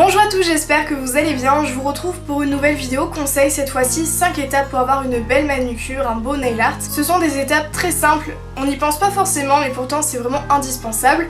Bonjour à tous, j'espère que vous allez bien. Je vous retrouve pour une nouvelle vidéo conseil, cette fois-ci 5 étapes pour avoir une belle manucure, un beau nail art. Ce sont des étapes très simples, on n'y pense pas forcément mais pourtant c'est vraiment indispensable.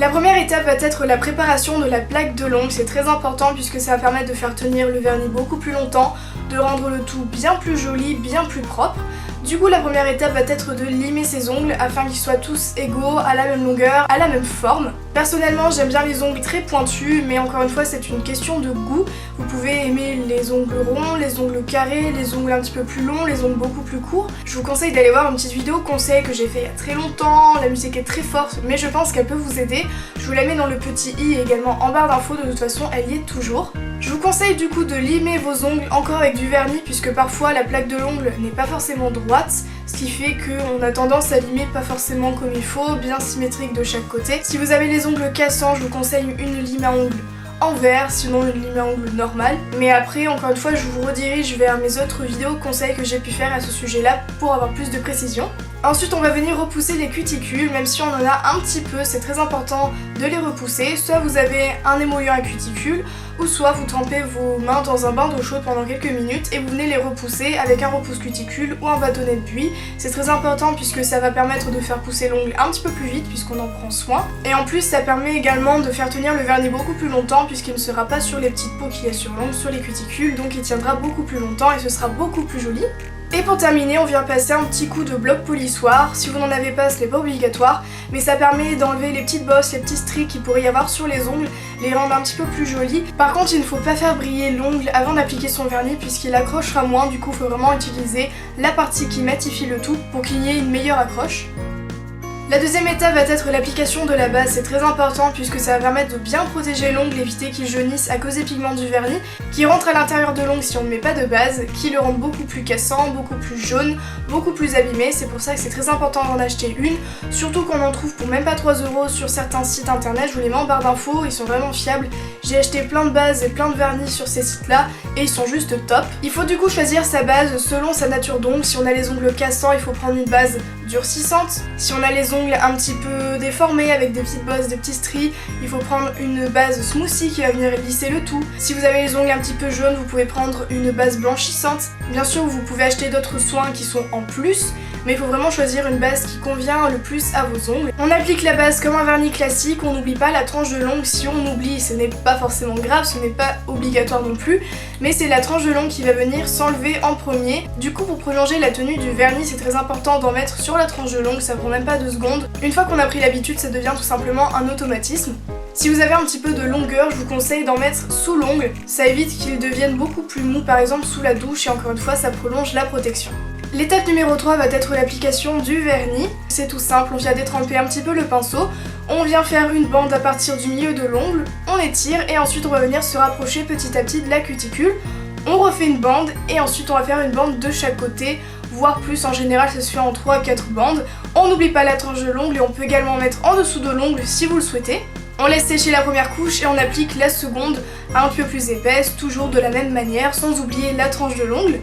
La première étape va être la préparation de la plaque de l'ongle, c'est très important puisque ça va permettre de faire tenir le vernis beaucoup plus longtemps, de rendre le tout bien plus joli, bien plus propre. Du coup, la première étape va être de limer ses ongles afin qu'ils soient tous égaux, à la même longueur, à la même forme. Personnellement, j'aime bien les ongles très pointus, mais encore une fois, c'est une question de goût. Vous pouvez aimer les ongles ronds, les ongles carrés, les ongles un petit peu plus longs, les ongles beaucoup plus courts. Je vous conseille d'aller voir une petite vidéo conseil que j'ai fait il y a très longtemps. La musique est très forte, mais je pense qu'elle peut vous aider. Je vous la mets dans le petit i et également en barre d'infos, de toute façon, elle y est toujours. Je vous conseille du coup de limer vos ongles encore avec du vernis puisque parfois la plaque de l'ongle n'est pas forcément droite, ce qui fait qu'on a tendance à limer pas forcément comme il faut, bien symétrique de chaque côté. Si vous avez les ongles cassants, je vous conseille une lime à ongles en vert, sinon une lime à ongles normale. Mais après, encore une fois, je vous redirige vers mes autres vidéos conseils que j'ai pu faire à ce sujet-là pour avoir plus de précision. Ensuite, on va venir repousser les cuticules, même si on en a un petit peu, c'est très important de les repousser. Soit vous avez un émollient à cuticules, ou soit vous trempez vos mains dans un bain d'eau chaude pendant quelques minutes et vous venez les repousser avec un repousse cuticule ou un bâtonnet de buis. C'est très important puisque ça va permettre de faire pousser l'ongle un petit peu plus vite puisqu'on en prend soin. Et en plus, ça permet également de faire tenir le vernis beaucoup plus longtemps puisqu'il ne sera pas sur les petites peaux qu'il y a sur l'ongle, sur les cuticules, donc il tiendra beaucoup plus longtemps et ce sera beaucoup plus joli. Et pour terminer, on vient passer un petit coup de bloc polissoir. Si vous n'en avez pas, ce n'est pas obligatoire, mais ça permet d'enlever les petites bosses, les petits stries qu'il pourrait y avoir sur les ongles, les rendre un petit peu plus jolis. Par contre, il ne faut pas faire briller l'ongle avant d'appliquer son vernis puisqu'il accrochera moins, du coup il faut vraiment utiliser la partie qui matifie le tout pour qu'il y ait une meilleure accroche. La deuxième étape va être l'application de la base, c'est très important puisque ça va permettre de bien protéger l'ongle, éviter qu'il jaunisse à cause des pigments du vernis, qui rentrent à l'intérieur de l'ongle si on ne met pas de base, qui le rendent beaucoup plus cassant, beaucoup plus jaune, beaucoup plus abîmé. C'est pour ça que c'est très important d'en acheter une, surtout qu'on en trouve pour même pas 3 € sur certains sites internet. Je vous les mets en barre d'infos, ils sont vraiment fiables. J'ai acheté plein de bases et plein de vernis sur ces sites là et ils sont juste top. Il faut du coup choisir sa base selon sa nature d'ongle. Si on a les ongles cassants, il faut prendre une base durcissante. Si on a les ongles un petit peu déformés avec des petites bosses, des petits stries, il faut prendre une base smoothie qui va venir lisser le tout. Si vous avez les ongles un petit peu jaunes, vous pouvez prendre une base blanchissante. Bien sûr, vous pouvez acheter d'autres soins qui sont en plus, mais il faut vraiment choisir une base qui convient le plus à vos ongles. On applique la base comme un vernis classique, on n'oublie pas la tranche de l'ongle. Si on oublie, ce n'est pas forcément grave, ce n'est pas obligatoire non plus, mais c'est la tranche de l'ongle qui va venir s'enlever en premier. Du coup, pour prolonger la tenue du vernis, c'est très important d'en mettre sur la tranche de l'ongle, ça prend même pas 2 secondes. Une fois qu'on a pris l'habitude, ça devient tout simplement un automatisme. Si vous avez un petit peu de longueur, je vous conseille d'en mettre sous l'ongle, ça évite qu'il devienne beaucoup plus mou, par exemple sous la douche, et encore une fois, ça prolonge la protection. L'étape numéro 3 va être l'application du vernis. C'est tout simple, on vient détremper un petit peu le pinceau, on vient faire une bande à partir du milieu de l'ongle, on étire et ensuite on va venir se rapprocher petit à petit de la cuticule. On refait une bande et ensuite on va faire une bande de chaque côté, voire plus, en général ça se fait en 3 à 4 bandes. On n'oublie pas la tranche de l'ongle et on peut également mettre en dessous de l'ongle si vous le souhaitez. On laisse sécher la première couche et on applique la seconde un peu plus épaisse, toujours de la même manière, sans oublier la tranche de l'ongle.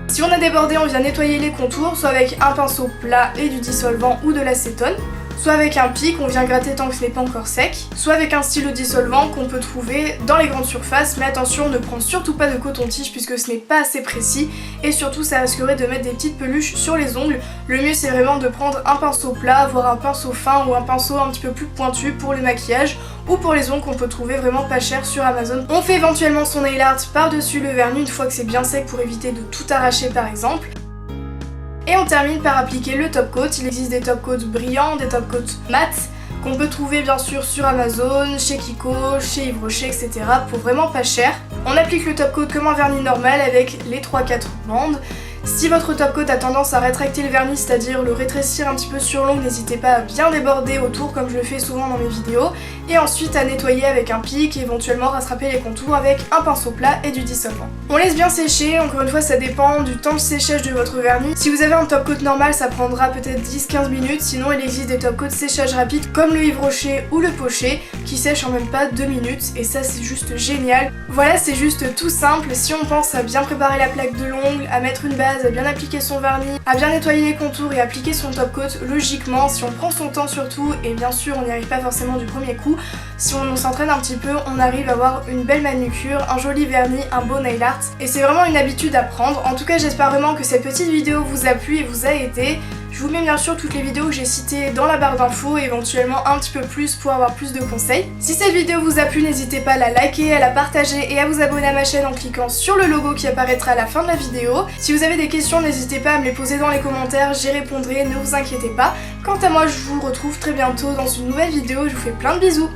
Si on a débordé, on vient nettoyer les contours, soit avec un pinceau plat et du dissolvant ou de l'acétone, soit avec un pic, on vient gratter tant que ce n'est pas encore sec, soit avec un stylo dissolvant qu'on peut trouver dans les grandes surfaces, mais attention, ne prends surtout pas de coton-tige puisque ce n'est pas assez précis et surtout ça risquerait de mettre des petites peluches sur les ongles. Le mieux c'est vraiment de prendre un pinceau plat, voire un pinceau fin ou un pinceau un petit peu plus pointu pour le maquillage ou pour les ongles qu'on peut trouver vraiment pas cher sur Amazon. On fait éventuellement son nail art par-dessus le vernis une fois que c'est bien sec pour éviter de tout arracher par exemple. Et on termine par appliquer le top coat. Il existe des top coats brillants, des top coats mat, qu'on peut trouver bien sûr sur Amazon, chez Kiko, chez Yves Rocher, etc. pour vraiment pas cher. On applique le top coat comme un vernis normal avec les 3-4 bandes. Si votre top coat a tendance à rétracter le vernis, c'est-à-dire le rétrécir un petit peu sur l'ongle, n'hésitez pas à bien déborder autour comme je le fais souvent dans mes vidéos. Et ensuite à nettoyer avec un pic et éventuellement rattraper les contours avec un pinceau plat et du dissolvant. On laisse bien sécher, encore une fois ça dépend du temps de séchage de votre vernis. Si vous avez un top coat normal, ça prendra peut-être 10-15 minutes, sinon il existe des top coats séchage rapide comme le Yves Rocher ou le Pochet qui sèchent en même pas 2 minutes et ça c'est juste génial. Voilà, c'est juste tout simple. Si on pense à bien préparer la plaque de l'ongle, à mettre une base, base, à bien appliquer son vernis, à bien nettoyer les contours et appliquer son top coat, logiquement, si on prend son temps surtout, et bien sûr on n'y arrive pas forcément du premier coup, si on s'entraîne un petit peu, on arrive à avoir une belle manucure, un joli vernis, un beau nail art, et c'est vraiment une habitude à prendre. En tout cas, j'espère vraiment que cette petite vidéo vous a plu et vous a aidé. Je vous mets bien sûr toutes les vidéos que j'ai citées dans la barre d'infos et éventuellement un petit peu plus pour avoir plus de conseils. Si cette vidéo vous a plu, n'hésitez pas à la liker, à la partager et à vous abonner à ma chaîne en cliquant sur le logo qui apparaîtra à la fin de la vidéo. Si vous avez des questions, n'hésitez pas à me les poser dans les commentaires, j'y répondrai, ne vous inquiétez pas. Quant à moi, je vous retrouve très bientôt dans une nouvelle vidéo, je vous fais plein de bisous.